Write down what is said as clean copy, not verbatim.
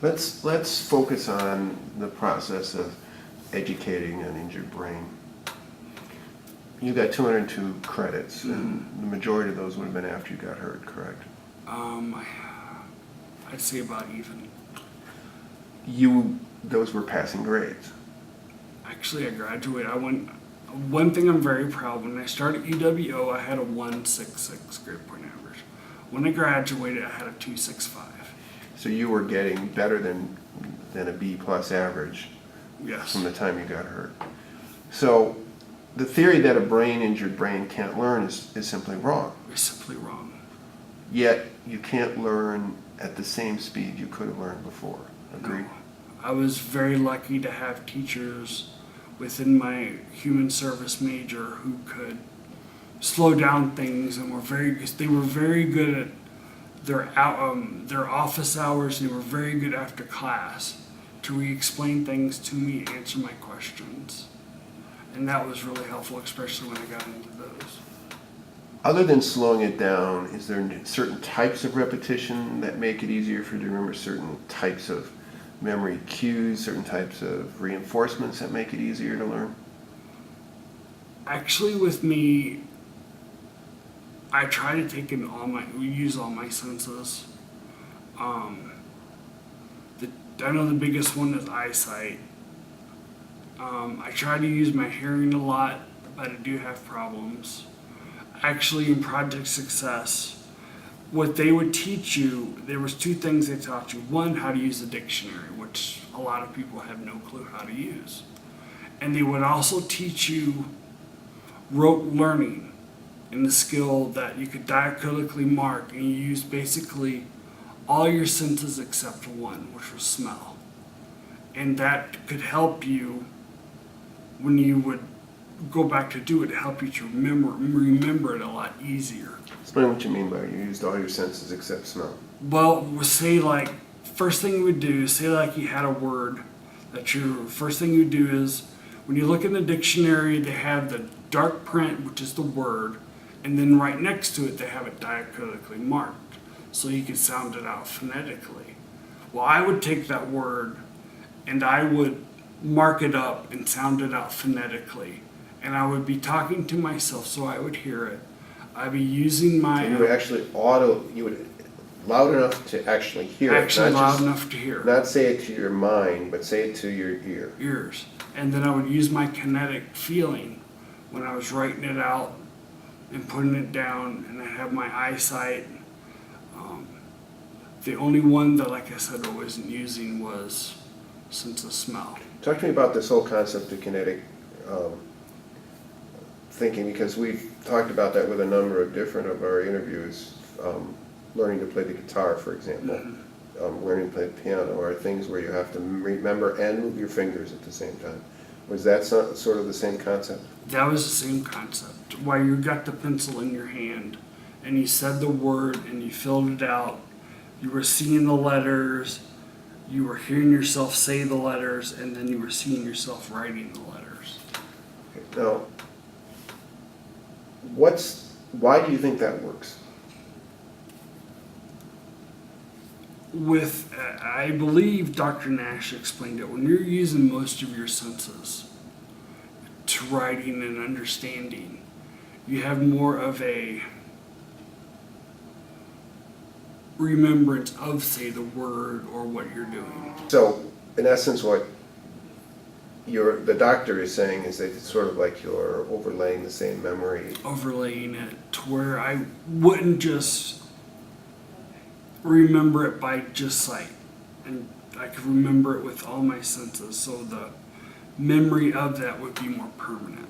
Let's focus on the process of educating an injured brain. You got 202 credits, and the majority of those would have been after you got hurt, correct? I'd say about even. Those were passing grades. Actually, I graduated. One thing I'm very proud, when I started UWO, I had a 1.66 grade point average. When I graduated, I had a 2.65. So you were getting better than a B plus average. Yes. From the time you got hurt. So the theory that a injured brain can't learn is simply wrong. It's simply wrong. Yet you can't learn at the same speed you could have learned before. Agreed? No. I was very lucky to have teachers within my human service major who could slow down things and they were very good at their office hours. They were very good after class to re-explain things to me, answer my questions. And that was really helpful, especially when I got into those. Other than slowing it down, is there certain types of repetition that make it easier for you to remember, certain types of memory cues, certain types of reinforcements that make it easier to learn? Actually, with me, I try to use all my senses. I know the biggest one is eyesight. I try to use my hearing a lot, but I do have problems. Actually, in Project Success, what they would teach you, there was two things they taught you. One, how to use a dictionary, which a lot of people have no clue how to use. And they would also teach you rote learning, and the skill that you could diacritically mark, and you use basically all your senses except one, which was smell. And that could help you when you would go back to do it, help you to remember it a lot easier. Explain what you mean by you used all your senses except smell. Well, say like, first thing you would do, say like you had a word that first thing you would do is, when you look in the dictionary, they have the dark print, which is the word, and then right next to it, they have it diacritically marked, so you can sound it out phonetically. Well, I would take that word and I would mark it up and sound it out phonetically. And I would be talking to myself so I would hear it. I'd be using my... So you would actually loud enough to actually hear it. Actually loud enough to hear. Not say it to your mind, but say it to your ears. And then I would use my kinetic feeling when I was writing it out and putting it down, and I have my eyesight. The only one that, like I said, I wasn't using was sense of smell. Talk to me about this whole concept of kinetic thinking, because we've talked about that with a number of different of our interviews. Learning to play the guitar, for example, learning to play the piano, are things where you have to remember and move your fingers at the same time. Was that sort of the same concept? That was the same concept. While you got the pencil in your hand and you said the word and you filled it out, you were seeing the letters, you were hearing yourself say the letters, and then you were seeing yourself writing the letters. Okay. Now, why do you think that works? I believe Dr. Nash explained it, when you're using most of your senses to writing and understanding, you have more of a remembrance of, say, the word or what you're doing. So, in essence, what the doctor is saying is that it's sort of like you're overlaying the same memory. Overlaying it to where I wouldn't just remember it by just sight, and I could remember it with all my senses, so the memory of that would be more permanent.